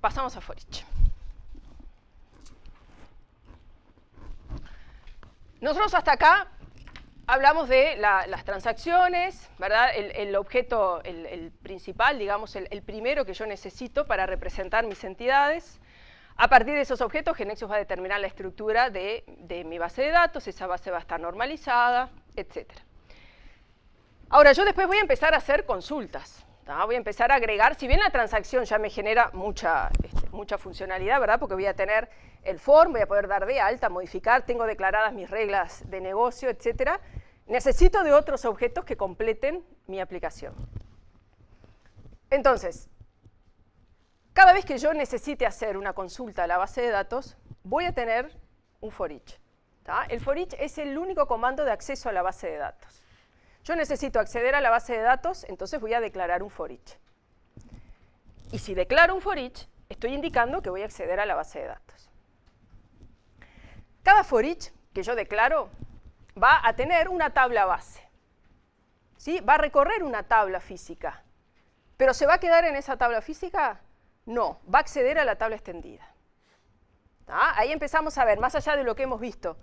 pasamos a for each. Nosotros hasta acá hablamos de las transacciones, ¿verdad? El objeto, el principal, digamos, el primero que yo necesito para representar mis entidades. A partir de esos objetos, GeneXus va a determinar la estructura de mi base de datos, esa base va a estar normalizada, etc. Ahora, yo después voy a empezar a hacer consultas, ¿tá? Voy a empezar a agregar, si bien la transacción ya me genera mucha funcionalidad, ¿verdad? Porque voy a tener el form, voy a poder dar de alta, modificar, tengo declaradas mis reglas de negocio, etc. Necesito de otros objetos que completen mi aplicación. Entonces, cada vez que yo necesite hacer una consulta a la base de datos, voy a tener un for each, ¿tá? El for each es el único comando de acceso a la base de datos. Yo necesito acceder a la base de datos, entonces voy a declarar un for each. Y si declaro un for each, estoy indicando que voy a acceder a la base de datos. Cada for each que yo declaro va a tener una tabla base, ¿sí? Va a recorrer una tabla física. ¿Pero se va a quedar en esa tabla física? No, va a acceder a la tabla extendida. ¿Tá? Ahí empezamos a ver, más allá de lo que hemos visto,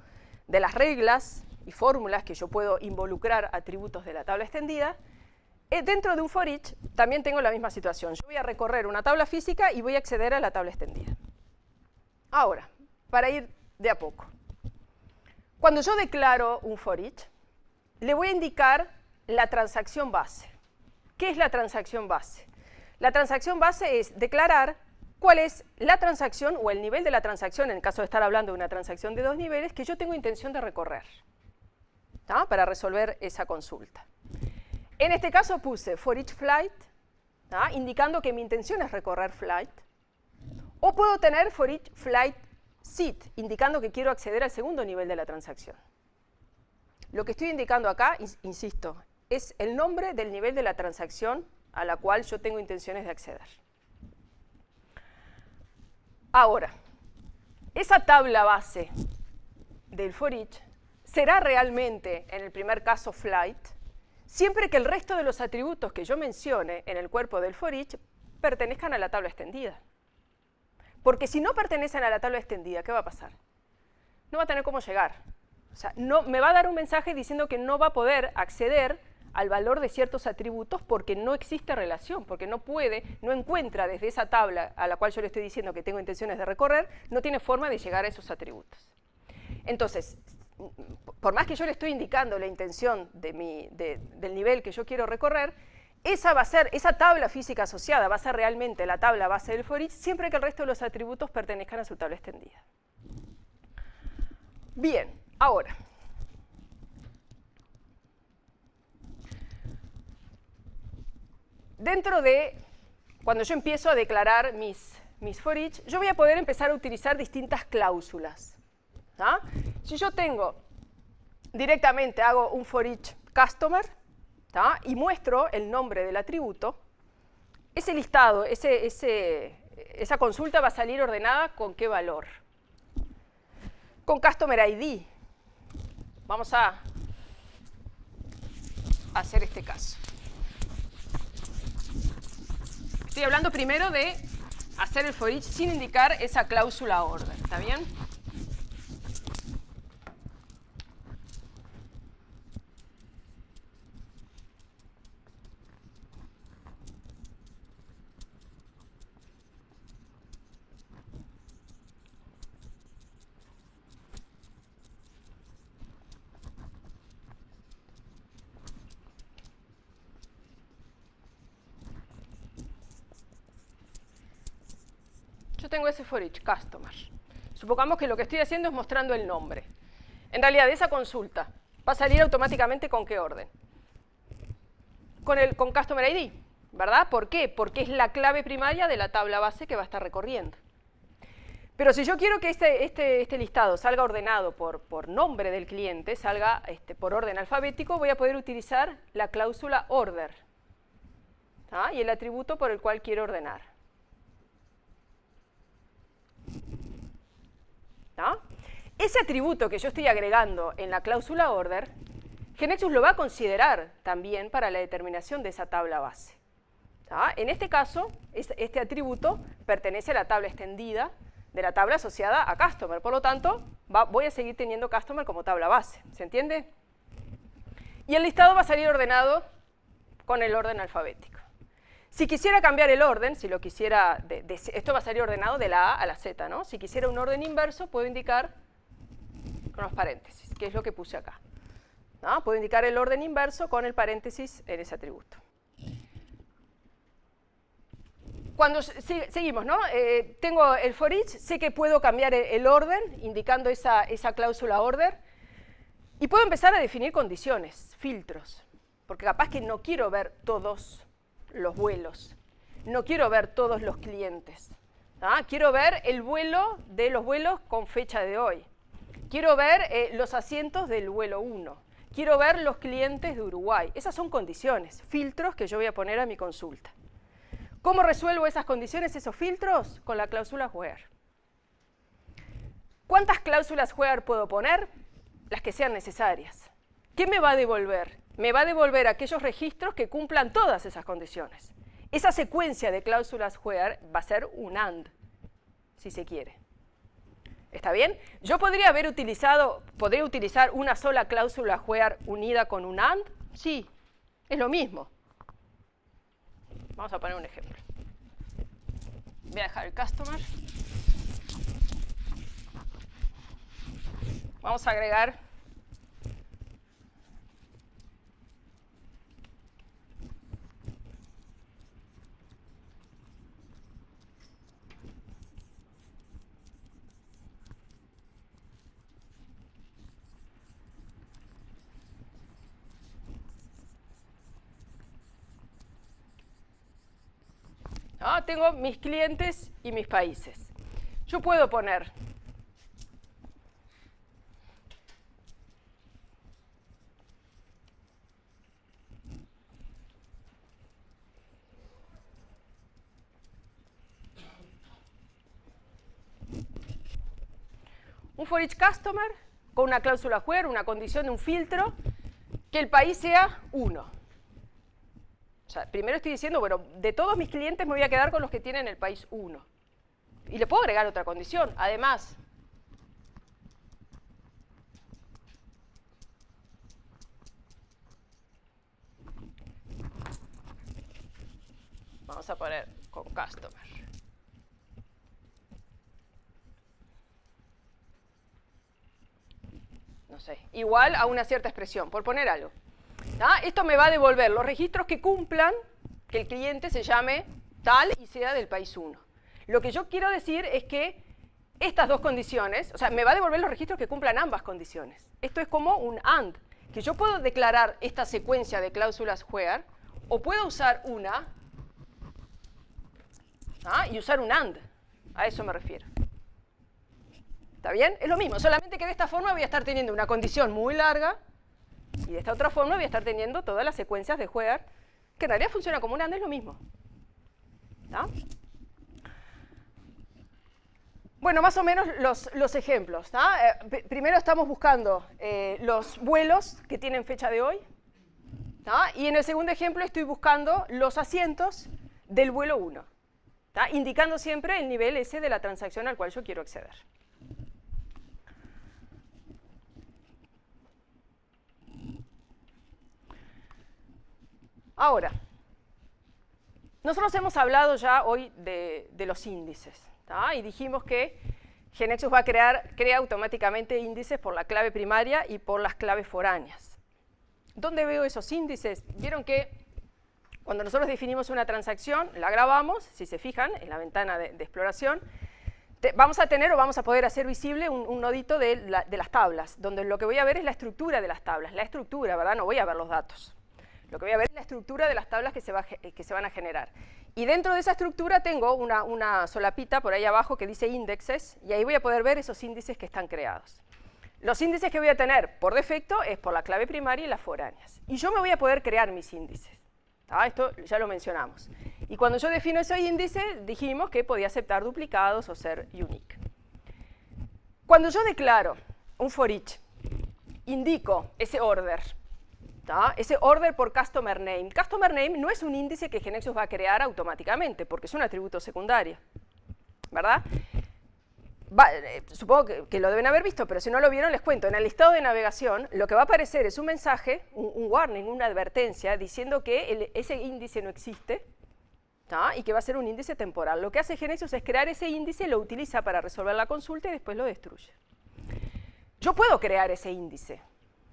de las reglas y fórmulas que yo puedo involucrar atributos de la tabla extendida, dentro de un for each también tengo la misma situación. Yo voy a recorrer una tabla física y voy a acceder a la tabla extendida. Ahora, para ir de a poco. Cuando yo declaro un for each, le voy a indicar la transacción base. ¿Qué es la transacción base? La transacción base es declarar cuál es la transacción o el nivel de la transacción, en el caso de estar hablando de una transacción de 2 niveles, que yo tengo intención de recorrer, ¿tá? Para resolver esa consulta. En este caso puse for each flight, ¿tá? Indicando que mi intención es recorrer flight. O puedo tener for each flight seat, indicando que quiero acceder al segundo nivel de la transacción. Lo que estoy indicando acá, insisto, es el nombre del nivel de la transacción a la cual yo tengo intenciones de acceder. Ahora, esa tabla base del for each será realmente, en el primer caso, flight, siempre que el resto de los atributos que yo mencione en el cuerpo del for each pertenezcan a la tabla extendida. Porque si no pertenecen a la tabla extendida, ¿qué va a pasar? No va a tener cómo llegar. O sea, no, me va a dar un mensaje diciendo que no va a poder acceder al valor de ciertos atributos porque no existe relación, porque no puede, no encuentra desde esa tabla a la cual yo le estoy diciendo que tengo intenciones de recorrer, no tiene forma de llegar a esos atributos. Entonces, por más que yo le estoy indicando la intención del nivel que yo quiero recorrer, esa tabla física asociada va a ser realmente la tabla base del for each siempre que el resto de los atributos pertenezcan a su tabla extendida. Bien, ahora, dentro de, cuando yo empiezo a declarar mis for each, yo voy a poder empezar a utilizar distintas cláusulas, ¿tá? Si yo directamente hago un for each customer, ¿tá? Y muestro el nombre del atributo, ese listado, esa consulta va a salir ordenada ¿con qué valor? Con Customer ID. Vamos a hacer este caso. Estoy hablando primero de hacer el for each sin indicar esa cláusula order, ¿está bien? Yo tengo ese for each customer. Supongamos que lo que estoy haciendo es mostrando el nombre. En realidad, esa consulta va a salir automáticamente ¿con qué orden? Con Customer ID, ¿verdad? ¿Por qué? Porque es la clave primaria de la tabla base que va a estar recorriendo. Pero si yo quiero que este listado salga ordenado por nombre del cliente, salga por orden alfabético, voy a poder utilizar la cláusula order, ¿tá? Y el atributo por el cual quiero ordenar. ¿No? Ese atributo que yo estoy agregando en la cláusula order, GeneXus lo va a considerar también para la determinación de esa tabla base. En este caso, este atributo pertenece a la tabla extendida de la tabla asociada a customer. Por lo tanto, voy a seguir teniendo customer como tabla base. ¿Se entiende? Y el listado va a salir ordenado con el orden alfabético. Si quisiera cambiar el orden, si lo quisiera, esto va a salir ordenado de la A a la Z, ¿no? Si quisiera un orden inverso, puedo indicar con los paréntesis, que es lo que puse acá. ¿No? Puedo indicar el orden inverso con el paréntesis en ese atributo. Cuando seguimos, ¿no? Tengo el for each, sé que puedo cambiar el orden, indicando esa cláusula order, y puedo empezar a definir condiciones, filtros, porque capaz que no quiero ver todos los vuelos, no quiero ver todos los clientes, quiero ver el vuelo de los vuelos con fecha de hoy, quiero ver los asientos del vuelo 1, quiero ver los clientes de Uruguay. Esas son condiciones, filtros que yo voy a poner a mi consulta. ¿Cómo resuelvo esas condiciones, esos filtros? Con la cláusula where. ¿Cuántas cláusulas where puedo poner? Las que sean necesarias. ¿Qué me va a devolver? Me va a devolver aquellos registros que cumplan todas esas condiciones. Esa secuencia de cláusulas where va a ser un AND, si se quiere. ¿Está bien? Yo podría utilizar una sola cláusula where unida con un AND. Sí, es lo mismo. Vamos a poner un ejemplo. Voy a dejar el customer. Vamos a agregar tengo mis clientes y mis países. Yo puedo poner un for each customer con una cláusula where, una condición de un filtro, que el país sea 1. O sea, primero estoy diciendo, bueno, de todos mis clientes me voy a quedar con los que tienen el país 1. Y le puedo agregar otra condición. Además, vamos a poner con customer. No sé, igual a una cierta expresión, por poner algo. Esto me va a devolver los registros que cumplan que el cliente se llame tal y sea del país 1. Lo que yo quiero decir es que estas dos condiciones, o sea, me va a devolver los registros que cumplan ambas condiciones. Esto es como un AND, que yo puedo declarar esta secuencia de cláusulas where, o puedo usar una y usar un AND. A eso me refiero. ¿Está bien? Es lo mismo, solamente que de esta forma voy a estar teniendo una condición muy larga, y de esta otra forma voy a estar teniendo todas las secuencias de where, que en realidad funciona como un AND, es lo mismo. ¿Está? Bueno, más o menos los ejemplos. Primero estamos buscando los vuelos que tienen fecha de hoy. Y en el segundo ejemplo estoy buscando los asientos del vuelo 1. Indicando siempre el nivel ese de la transacción al cual yo quiero acceder. Ahora, nosotros hemos hablado ya hoy de los índices, y dijimos que GeneXus crea automáticamente índices por la clave primaria y por las claves foráneas. ¿Dónde veo esos índices? Vieron que cuando nosotros definimos una transacción, la grabamos, si se fijan, en la ventana de exploración, vamos a tener o vamos a poder hacer visible un nodito de las tablas, donde lo que voy a ver es la estructura de las tablas, la estructura, ¿verdad? No voy a ver los datos. Lo que voy a ver es la estructura de las tablas que se van a generar. Y dentro de esa estructura tengo una solapita por ahí abajo que dice indexes, y ahí voy a poder ver esos índices que están creados. Los índices que voy a tener por defecto es por la clave primaria y las foráneas. Y yo me voy a poder crear mis índices. Esto ya lo mencionamos. Y cuando yo defino ese índice, dijimos que podía aceptar duplicados o ser unique. Cuando yo declaro un for each, indico ese order, ¿tá? Ese order por customer name. Customer name no es un índice que GeneXus va a crear automáticamente, porque es un atributo secundario, ¿verdad? Supongo que lo deben haber visto, pero si no lo vieron les cuento. En el listado de navegación lo que va a aparecer es un mensaje, un warning, una advertencia, diciendo que ese índice no existe, ¿tá? Y que va a ser un índice temporal. Lo que hace GeneXus es crear ese índice, lo utiliza para resolver la consulta y después lo destruye. Yo puedo crear ese índice,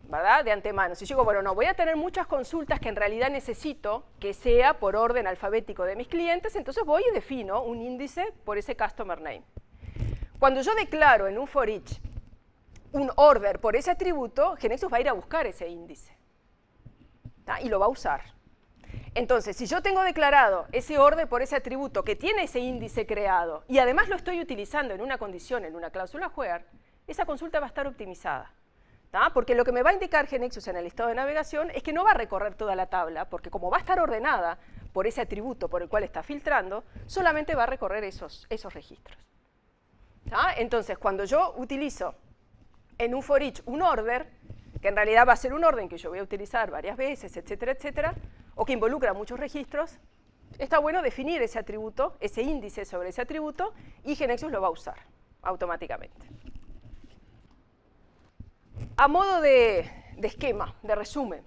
¿verdad? De antemano. Si yo digo, bueno, no, voy a tener muchas consultas que en realidad necesito que sea por orden alfabético de mis clientes, entonces voy y defino un índice por ese customer name. Cuando yo declaro en un for each un order por ese atributo, GeneXus va a ir a buscar ese índice, ¿tá? Y lo va a usar. Entonces, si yo tengo declarado ese order por ese atributo que tiene ese índice creado y además lo estoy utilizando en una condición, en una cláusula where, esa consulta va a estar optimizada, ¿tá? Porque lo que me va a indicar GeneXus en el listado de navegación es que no va a recorrer toda la tabla, porque como va a estar ordenada por ese atributo por el cual está filtrando, solamente va a recorrer esos registros. ¿Tá? Entonces, cuando yo utilizo en un for each un order, que en realidad va a ser un orden que yo voy a utilizar varias veces, etcétera, etcétera, o que involucra muchos registros, está bueno definir ese atributo, ese índice sobre ese atributo, y GeneXus lo va a usar automáticamente. A modo de esquema, de resumen,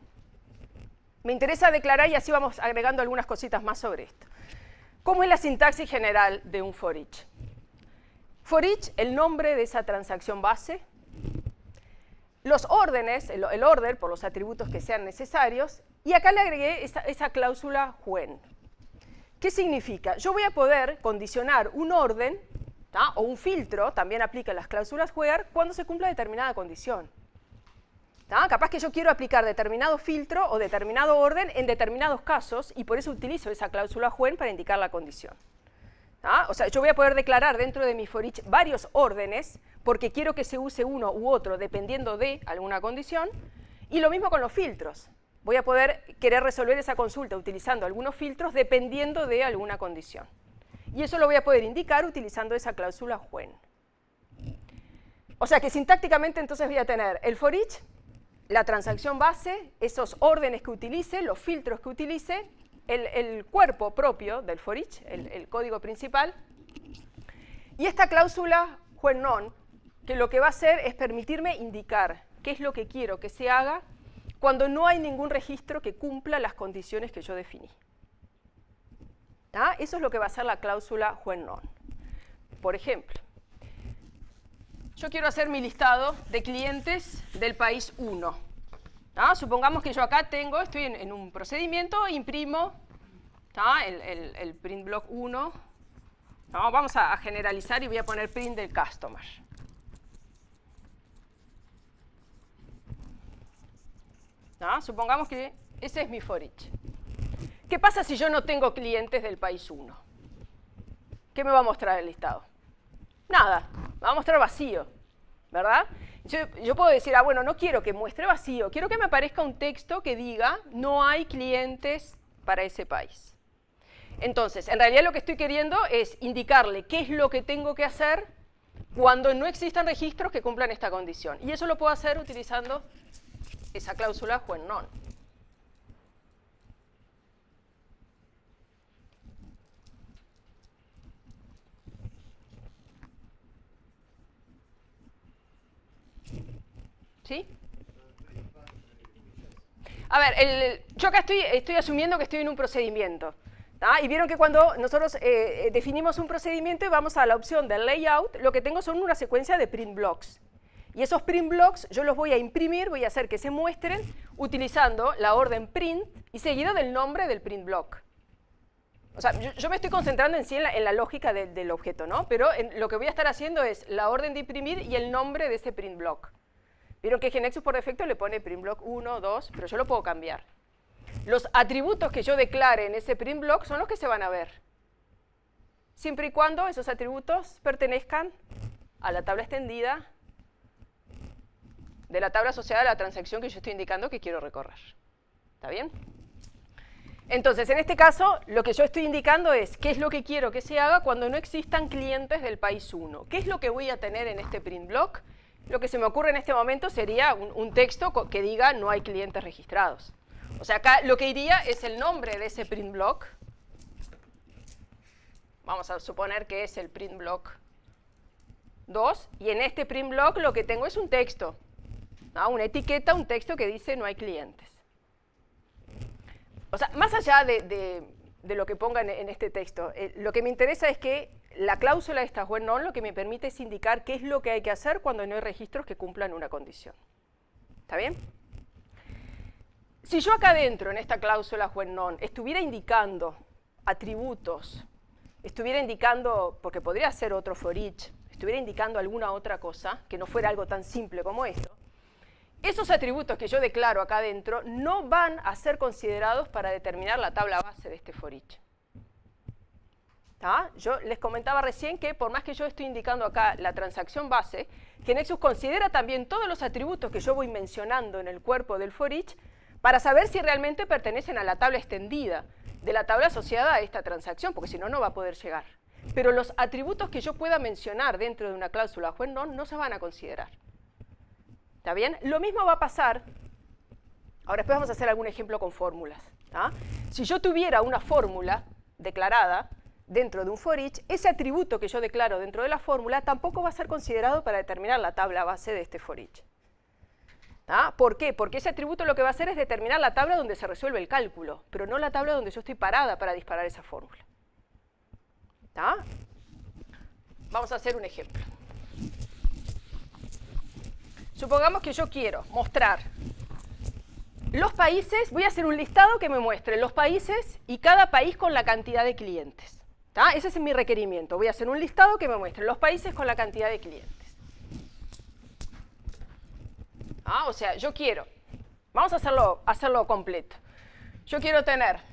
me interesa declarar, y así vamos agregando algunas cositas más sobre esto. ¿Cómo es la sintaxis general de un for each? For each, el nombre de esa transacción base, los órdenes, el order por los atributos que sean necesarios, y acá le agregué esa cláusula when. ¿Qué significa? Yo voy a poder condicionar un orden, ¿tá? O un filtro, también aplica las cláusulas where, cuando se cumpla determinada condición. ¿Tá? Capaz que yo quiero aplicar determinado filtro o determinado orden en determinados casos, y por eso utilizo esa cláusula when para indicar la condición. ¿Ah? O sea, yo voy a poder declarar dentro de mi for each varios órdenes porque quiero que se use uno u otro dependiendo de alguna condición, y lo mismo con los filtros. Voy a poder querer resolver esa consulta utilizando algunos filtros dependiendo de alguna condición. Y eso lo voy a poder indicar utilizando esa cláusula when. O sea que sintácticamente entonces voy a tener el for each, la transacción base, esos órdenes que utilice, los filtros que utilice, el cuerpo propio del for each, el código principal, y esta cláusula when none, que lo que va a hacer es permitirme indicar qué es lo que quiero que se haga cuando no hay ningún registro que cumpla las condiciones que yo definí. ¿Ah? Eso es lo que va a hacer la cláusula when none. Por ejemplo, yo quiero hacer mi listado de clientes del país 1. ¿Ah? Supongamos que yo acá estoy en un procedimiento, imprimo, ¿tá? el print block 1. ¿No? Vamos a generalizar y voy a poner print del customer. ¿No? Supongamos que ese es mi for each. ¿Qué pasa si yo no tengo clientes del país 1? ¿Qué me va a mostrar el listado? Nada, me va a mostrar vacío, ¿verdad? Yo puedo decir, bueno, no quiero que muestre vacío, quiero que me aparezca un texto que diga no hay clientes para ese país. Entonces, en realidad lo que estoy queriendo es indicarle qué es lo que tengo que hacer cuando no existan registros que cumplan esta condición. Y eso lo puedo hacer utilizando esa cláusula when none. ¿Sí? A ver, yo acá estoy asumiendo que estoy en un procedimiento. ¿tá? Y vieron que cuando nosotros definimos un procedimiento y vamos a la opción del layout, lo que tengo son una secuencia de print blocks. Y esos print blocks yo los voy a imprimir, voy a hacer que se muestren utilizando la orden print y seguido del nombre del print block. O sea, yo me estoy concentrando en sí en la lógica del objeto, ¿no? Pero lo que voy a estar haciendo es la orden de imprimir y el nombre de ese print block. Vieron que GeneXus por defecto le pone print block 1, 2, pero yo lo puedo cambiar. Los atributos que yo declare en ese print block son los que se van a ver, siempre y cuando esos atributos pertenezcan a la tabla extendida de la tabla asociada a la transacción que yo estoy indicando que quiero recorrer. ¿Está bien? Entonces, en este caso, lo que yo estoy indicando es qué es lo que quiero que se haga cuando no existan clientes del país 1. ¿Qué es lo que voy a tener en este print block? lo que se me ocurre en este momento sería un texto que diga no hay clientes registrados. O sea, acá lo que iría es el nombre de ese print block. Vamos a suponer que es el print block 2, y en este print block lo que tengo es un texto, ¿no? Una etiqueta, un texto que dice no hay clientes. O sea, más allá de lo que ponga en este texto, lo que me interesa es que la cláusula esta when none lo que me permite es indicar qué es lo que hay que hacer cuando no hay registros que cumplan una condición. ¿Está bien? Si yo acá adentro, en esta cláusula when none, estuviera indicando atributos, estuviera indicando, porque podría ser otro for each, estuviera indicando alguna otra cosa, que no fuera algo tan simple como esto, esos atributos que yo declaro acá adentro no van a ser considerados para determinar la tabla base de este for each. ¿Tá? Yo les comentaba recién que por más que yo estoy indicando acá la transacción base, que Nexus considera también todos los atributos que yo voy mencionando en el cuerpo del for each para saber si realmente pertenecen a la tabla extendida de la tabla asociada a esta transacción, porque si no, no va a poder llegar. Pero los atributos que yo pueda mencionar dentro de una cláusula when none no se van a considerar. ¿Está bien? Lo mismo va a pasar, ahora después vamos a hacer algún ejemplo con fórmulas. ¿Tá? Si yo tuviera una fórmula declarada dentro de un for each, ese atributo que yo declaro dentro de la fórmula tampoco va a ser considerado para determinar la tabla base de este for each. ¿Ah? ¿Por qué? Porque ese atributo lo que va a hacer es determinar la tabla donde se resuelve el cálculo, pero no la tabla donde yo estoy parada para disparar esa fórmula. ¿Ah? Vamos a hacer un ejemplo. Supongamos que yo quiero mostrar los países, voy a hacer un listado que me muestre los países y cada país con la cantidad de clientes. ¿Tá? Ese es mi requerimiento. Voy a hacer un listado que me muestre los países con la cantidad de clientes. ¿Ah? O sea, yo quiero, vamos a hacerlo completo. Yo quiero tener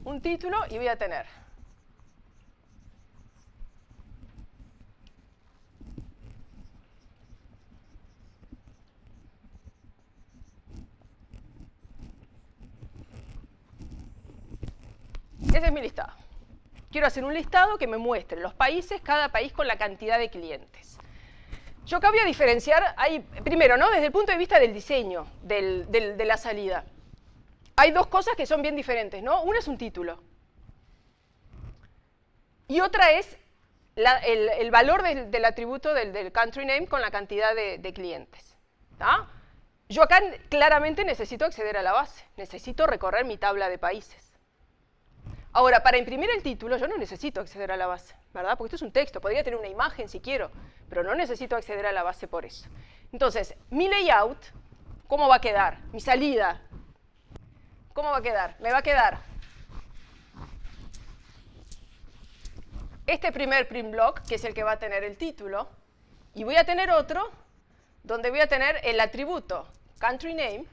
un título y voy a tener ese es mi listado. Quiero hacer un listado que me muestre los países, cada país con la cantidad de clientes. Yo acá voy a diferenciar, primero, ¿no? Desde el punto de vista del diseño, de la salida. Hay dos cosas que son bien diferentes, ¿no? Una es un título. Y otra es el valor del atributo del country name con la cantidad de clientes. ¿Tá? Yo acá claramente necesito acceder a la base. Necesito recorrer mi tabla de países. Ahora, para imprimir el título, yo no necesito acceder a la base, ¿verdad? Porque esto es un texto, podría tener una imagen si quiero, pero no necesito acceder a la base por eso. Entonces, mi layout, ¿cómo va a quedar? Mi salida, ¿cómo va a quedar? Me va a quedar este primer print block, que es el que va a tener el título, y voy a tener otro donde voy a tener el atributo country name,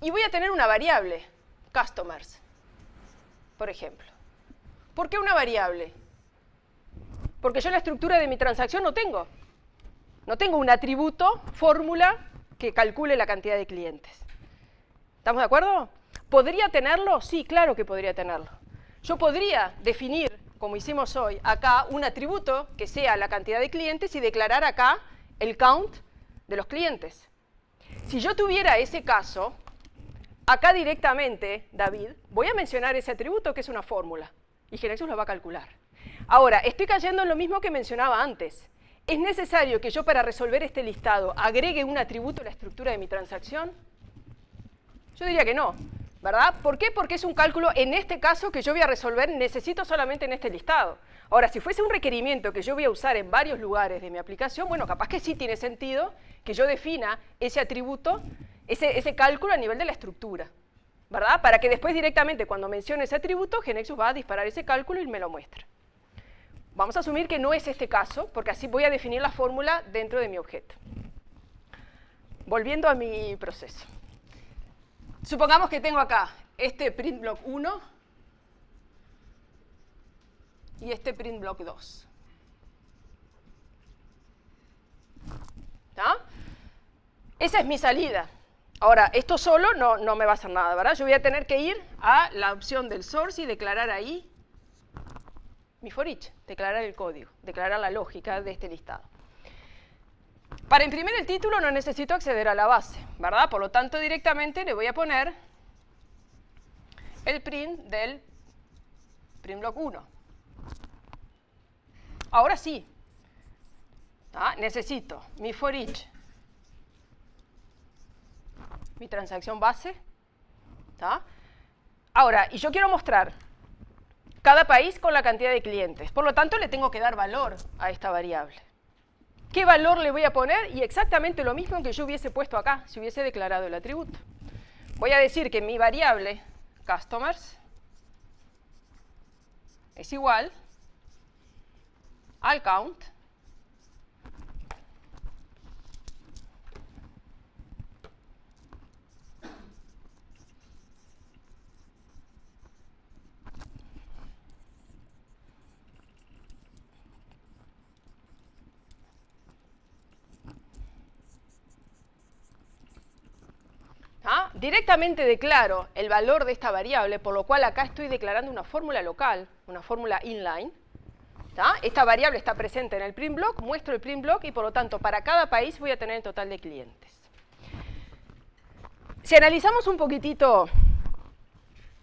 y voy a tener una variable, customers, por ejemplo. ¿Por qué una variable? Porque yo en la estructura de mi transacción no tengo un atributo, fórmula, que calcule la cantidad de clientes. ¿Estamos de acuerdo? ¿Podría tenerlo? Sí, claro que podría tenerlo. Yo podría definir, como hicimos hoy, acá un atributo que sea la cantidad de clientes y declarar acá el count de los clientes. Si yo tuviera ese caso, acá directamente, David, voy a mencionar ese atributo que es una fórmula y GeneXus lo va a calcular. Ahora, estoy cayendo en lo mismo que mencionaba antes. ¿Es necesario que yo para resolver este listado agregue un atributo a la estructura de mi transacción? Yo diría que no, ¿verdad? ¿Por qué? Porque es un cálculo, en este caso, que yo voy a resolver, necesito solamente en este listado. Ahora, si fuese un requerimiento que yo voy a usar en varios lugares de mi aplicación, bueno, capaz que sí tiene sentido que yo defina ese atributo, ese cálculo a nivel de la estructura, ¿verdad? Para que después directamente, cuando mencione ese atributo, GeneXus va a disparar ese cálculo y me lo muestra. Vamos a asumir que no es este caso, porque así voy a definir la fórmula dentro de mi objeto. Volviendo a mi proceso. Supongamos que tengo acá este print block 1 y este print block 2. ¿Está? Esa es mi salida. Ahora, esto solo no me va a hacer nada, ¿verdad? Yo voy a tener que ir a la opción del source y declarar ahí mi for each, declarar el código, declarar la lógica de este listado. Para imprimir el título no necesito acceder a la base, ¿verdad? Por lo tanto, directamente le voy a poner el print del print block 1. Ahora sí, necesito mi for each, mi transacción base. Ahora, y yo quiero mostrar cada país con la cantidad de clientes. Por lo tanto, le tengo que dar valor a esta variable. ¿Qué valor le voy a poner? Y exactamente lo mismo que yo hubiese puesto acá, si hubiese declarado el atributo. Voy a decir que mi variable customers es igual al count directamente declaro el valor de esta variable, por lo cual acá estoy declarando una fórmula local, una fórmula inline. Esta variable está presente en el print block, muestro el print block y por lo tanto para cada país voy a tener el total de clientes. Si analizamos un poquitito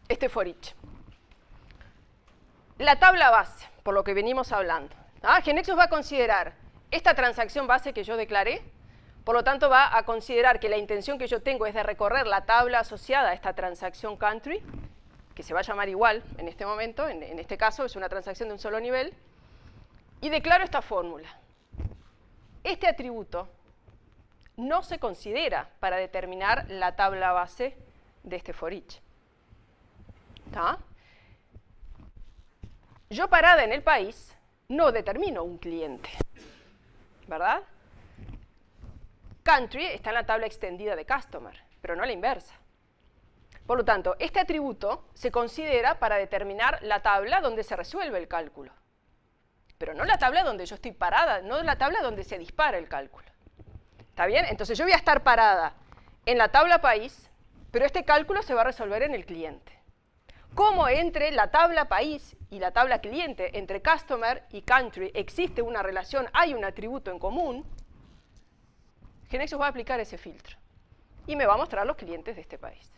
este for each, la tabla base, por lo que venimos hablando, GeneXus va a considerar esta transacción base que yo declaré. Por lo tanto, va a considerar que la intención que yo tengo es de recorrer la tabla asociada a esta transacción country, que se va a llamar igual en este momento, en este caso es una transacción de un solo nivel, y declaro esta fórmula. Este atributo no se considera para determinar la tabla base de este for each. Yo parada en el país no determino un cliente, ¿verdad? Country está en la tabla extendida de customer, pero no la inversa. Por lo tanto, este atributo se considera para determinar la tabla donde se resuelve el cálculo, pero no la tabla donde yo estoy parada, no la tabla donde se dispara el cálculo. ¿Está bien? Entonces yo voy a estar parada en la tabla país, pero este cálculo se va a resolver en el cliente. Como entre la tabla país y la tabla cliente, entre customer y country, existe una relación, hay un atributo en común, GeneXus va a aplicar ese filtro y me va a mostrar los clientes de este país.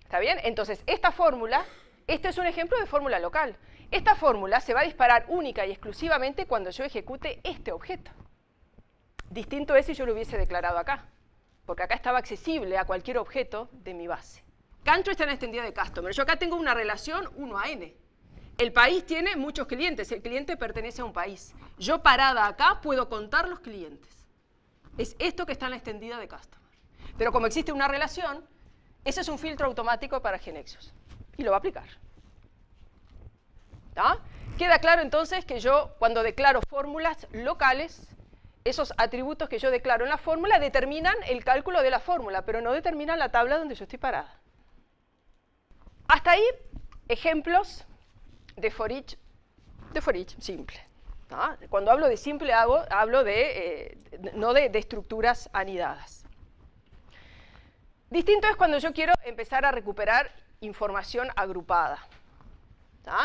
¿Está bien? Entonces, esta fórmula, este es un ejemplo de fórmula local. Esta fórmula se va a disparar única y exclusivamente cuando yo ejecute este objeto. Distinto es si yo lo hubiese declarado acá, porque acá estaba accesible a cualquier objeto de mi base. Country está en la extendida de customer. Yo acá tengo una relación 1 a n. El país tiene muchos clientes, el cliente pertenece a un país. Yo parada acá puedo contar los clientes. Es esto que está en la extendida de customer. Pero como existe una relación, ese es un filtro automático para GeneXus. Y lo va a aplicar. Queda claro entonces que yo, cuando declaro fórmulas locales, esos atributos que yo declaro en la fórmula determinan el cálculo de la fórmula, pero no determinan la tabla donde yo estoy parada. Hasta ahí, ejemplos de for each simple. Cuando hablo de simple, hablo no de estructuras anidadas. Distinto es cuando yo quiero empezar a recuperar información agrupada.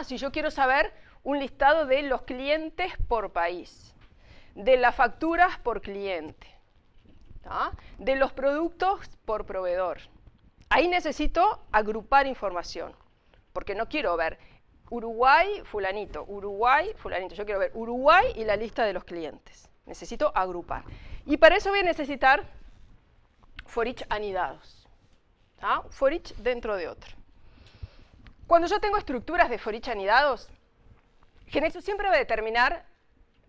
Si yo quiero saber un listado de los clientes por país, de las facturas por cliente, de los productos por proveedor. Ahí necesito agrupar información, porque no quiero ver Uruguay, fulanito, Uruguay, fulanito. Yo quiero ver Uruguay y la lista de los clientes. Necesito agrupar. Y para eso voy a necesitar for each anidados. For each dentro de otro. Cuando yo tengo estructuras de for each anidados, GeneXus siempre va a determinar,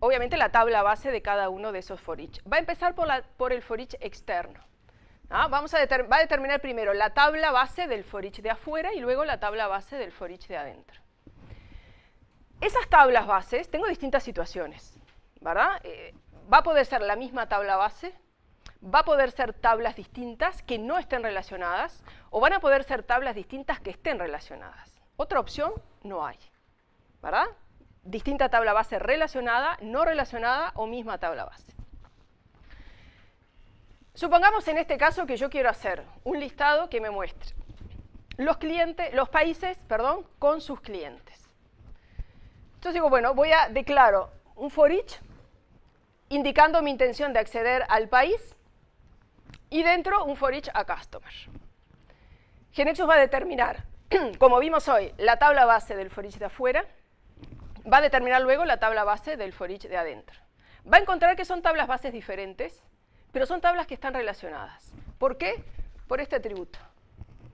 obviamente, la tabla base de cada uno de esos for each. Va a empezar por el for each externo. Va a determinar primero la tabla base del for each de afuera y luego la tabla base del for each de adentro. Esas tablas bases, tengo distintas situaciones, ¿verdad? Va a poder ser la misma tabla base, va a poder ser tablas distintas que no estén relacionadas, o van a poder ser tablas distintas que estén relacionadas. Otra opción no hay, ¿verdad? Distinta tabla base relacionada, no relacionada o misma tabla base. Supongamos en este caso que yo quiero hacer un listado que me muestre los países, con sus clientes. Entonces digo, bueno, declaro un for each indicando mi intención de acceder al país y dentro un for each a customer. GeneXus va a determinar, como vimos hoy, la tabla base del for each de afuera, va a determinar luego la tabla base del for each de adentro. Va a encontrar que son tablas bases diferentes, pero son tablas que están relacionadas. ¿Por qué? Por este atributo,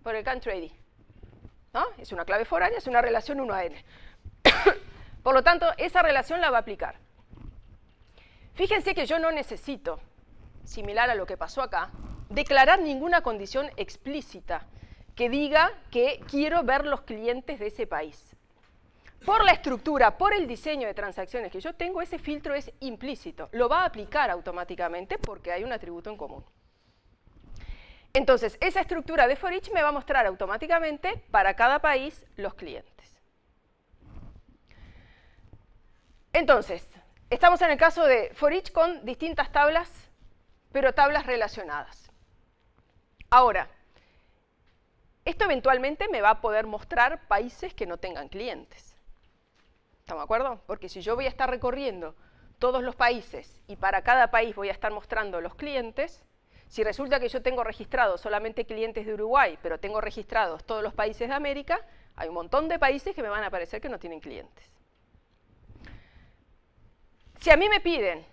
por el country ID. ¿No? Es una clave foránea, es una relación 1 a n. Por lo tanto, esa relación la va a aplicar. Fíjense que yo no necesito, similar a lo que pasó acá, declarar ninguna condición explícita que diga que quiero ver los clientes de ese país. Por la estructura, por el diseño de transacciones que yo tengo, ese filtro es implícito. Lo va a aplicar automáticamente porque hay un atributo en común. Entonces, esa estructura de for each me va a mostrar automáticamente para cada país los clientes. Entonces, estamos en el caso de for each con distintas tablas, pero tablas relacionadas. Ahora, esto eventualmente me va a poder mostrar países que no tengan clientes. ¿Estamos de acuerdo? Porque si yo voy a estar recorriendo todos los países y para cada país voy a estar mostrando los clientes, si resulta que yo tengo registrados solamente clientes de Uruguay, pero tengo registrados todos los países de América, hay un montón de países que me van a aparecer que no tienen clientes. Si a mí me piden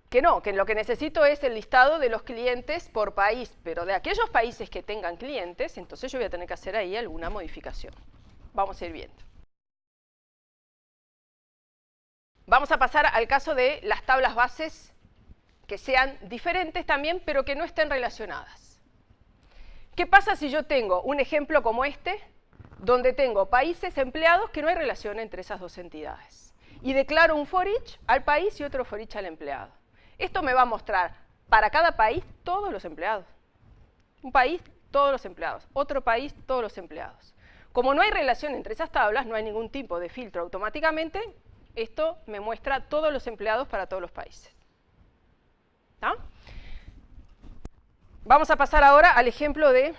que no, que lo que necesito es el listado de los clientes por país, pero de aquellos países que tengan clientes, entonces yo voy a tener que hacer ahí alguna modificación. Vamos a ir viendo. Vamos a pasar al caso de las tablas bases que sean diferentes también, pero que no estén relacionadas. ¿Qué pasa si yo tengo un ejemplo como este, donde tengo países empleados que no hay relación entre esas dos entidades? Y declaro un for each al país y otro for each al empleado. Esto me va a mostrar para cada país todos los empleados. Un país, todos los empleados. Otro país, todos los empleados. Como no hay relación entre esas tablas, no hay ningún tipo de filtro automáticamente, esto me muestra todos los empleados para todos los países. ¿Ah? Vamos a pasar ahora al ejemplo de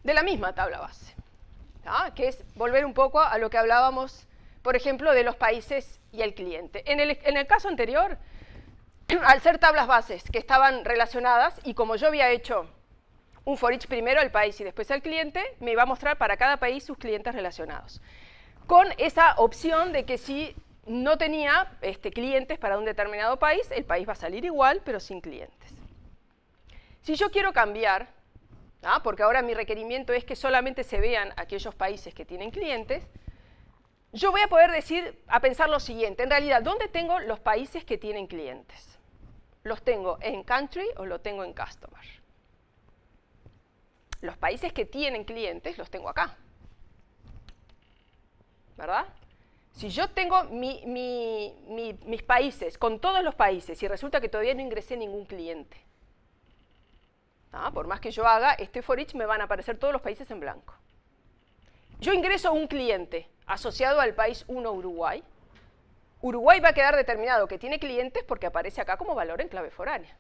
la misma tabla base, ¿ah? Que es volver un poco a lo que hablábamos, por ejemplo, de los países y el cliente. En el caso anterior, al ser tablas bases que estaban relacionadas, y como yo había hecho un for each primero al país y después al cliente, me iba a mostrar para cada país sus clientes relacionados. Con esa opción de que si no tenía clientes para un determinado país, el país va a salir igual, pero sin clientes. Si yo quiero cambiar, porque ahora mi requerimiento es que solamente se vean aquellos países que tienen clientes, yo voy a poder pensar lo siguiente. En realidad, ¿dónde tengo los países que tienen clientes? ¿Los tengo en country o los tengo en customer? Los países que tienen clientes los tengo acá, ¿verdad? Si yo tengo mis países, con todos los países, y resulta que todavía no ingresé ningún cliente, por más que yo haga este for each, me van a aparecer todos los países en blanco. Yo ingreso un cliente asociado al país 1 Uruguay. Uruguay va a quedar determinado que tiene clientes porque aparece acá como valor en clave foránea.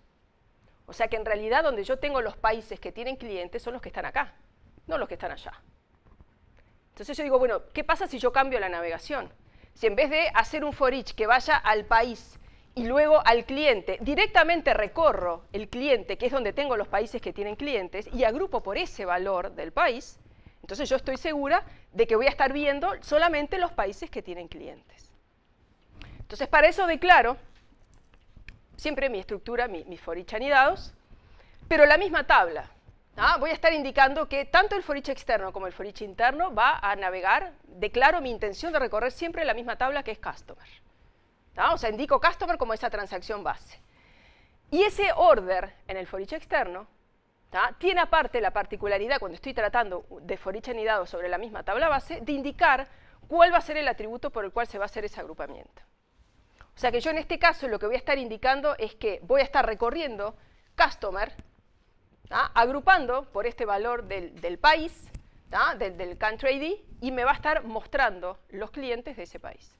O sea que en realidad donde yo tengo los países que tienen clientes son los que están acá, no los que están allá. Entonces yo digo, bueno, ¿qué pasa si yo cambio la navegación? Si en vez de hacer un for each que vaya al país y luego al cliente, directamente recorro el cliente, que es donde tengo los países que tienen clientes, y agrupo por ese valor del país, entonces yo estoy segura de que voy a estar viendo solamente los países que tienen clientes. Entonces para eso declaro siempre mi estructura, mis for each anidados, pero la misma tabla. Voy a estar indicando que tanto el for each externo como el for each interno va a navegar, declaro mi intención de recorrer siempre la misma tabla que es customer. O sea, indico customer como esa transacción base. Y ese order en el for each externo tiene aparte la particularidad, cuando estoy tratando de for each anidado sobre la misma tabla base, de indicar cuál va a ser el atributo por el cual se va a hacer ese agrupamiento. O sea que yo en este caso lo que voy a estar indicando es que voy a estar recorriendo customer, agrupando por este valor del país, del country ID, y me va a estar mostrando los clientes de ese país.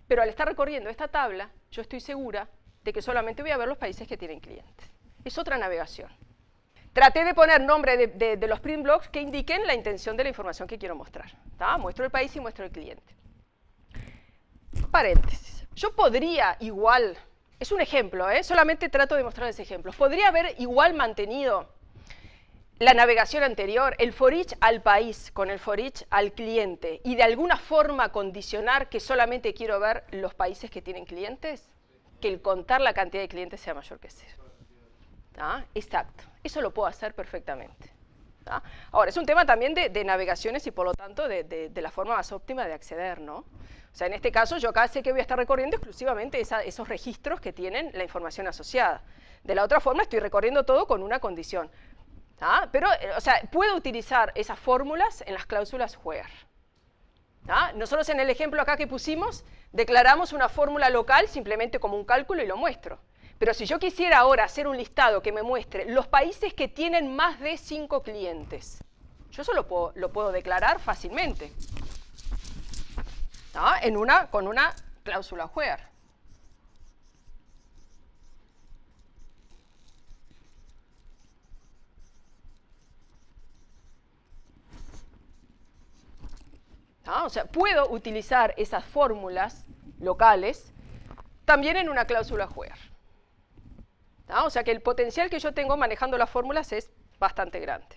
Pero al estar recorriendo esta tabla, yo estoy segura de que solamente voy a ver los países que tienen clientes. Es otra navegación. Traté de poner nombre de los print blocks que indiquen la intención de la información que quiero mostrar. ¿Tá? Muestro el país y muestro el cliente. Paréntesis. Yo podría igual, es un ejemplo, solamente trato de mostrar ese ejemplo, podría haber igual mantenido la navegación anterior, el for each al país con el for each al cliente, y de alguna forma condicionar que solamente quiero ver los países que tienen clientes, que el contar la cantidad de clientes sea mayor que 0. ¿Ah? Exacto, eso lo puedo hacer perfectamente. ¿Ah? Ahora, es un tema también de navegaciones y por lo tanto de la forma más óptima de acceder, ¿no? O sea, en este caso yo acá sé que voy a estar recorriendo exclusivamente esos registros que tienen la información asociada. De la otra forma estoy recorriendo todo con una condición. ¿Ah? Pero, o sea, puedo utilizar esas fórmulas en las cláusulas where. ¿Ah? Nosotros en el ejemplo acá que pusimos, declaramos una fórmula local simplemente como un cálculo y lo muestro. Pero si yo quisiera ahora hacer un listado que me muestre los países que tienen más de 5 clientes, yo eso lo puedo declarar fácilmente. ¿Ah? Con una cláusula where. ¿Ah? O sea, puedo utilizar esas fórmulas locales también en una cláusula where. ¿Ah? O sea que el potencial que yo tengo manejando las fórmulas es bastante grande.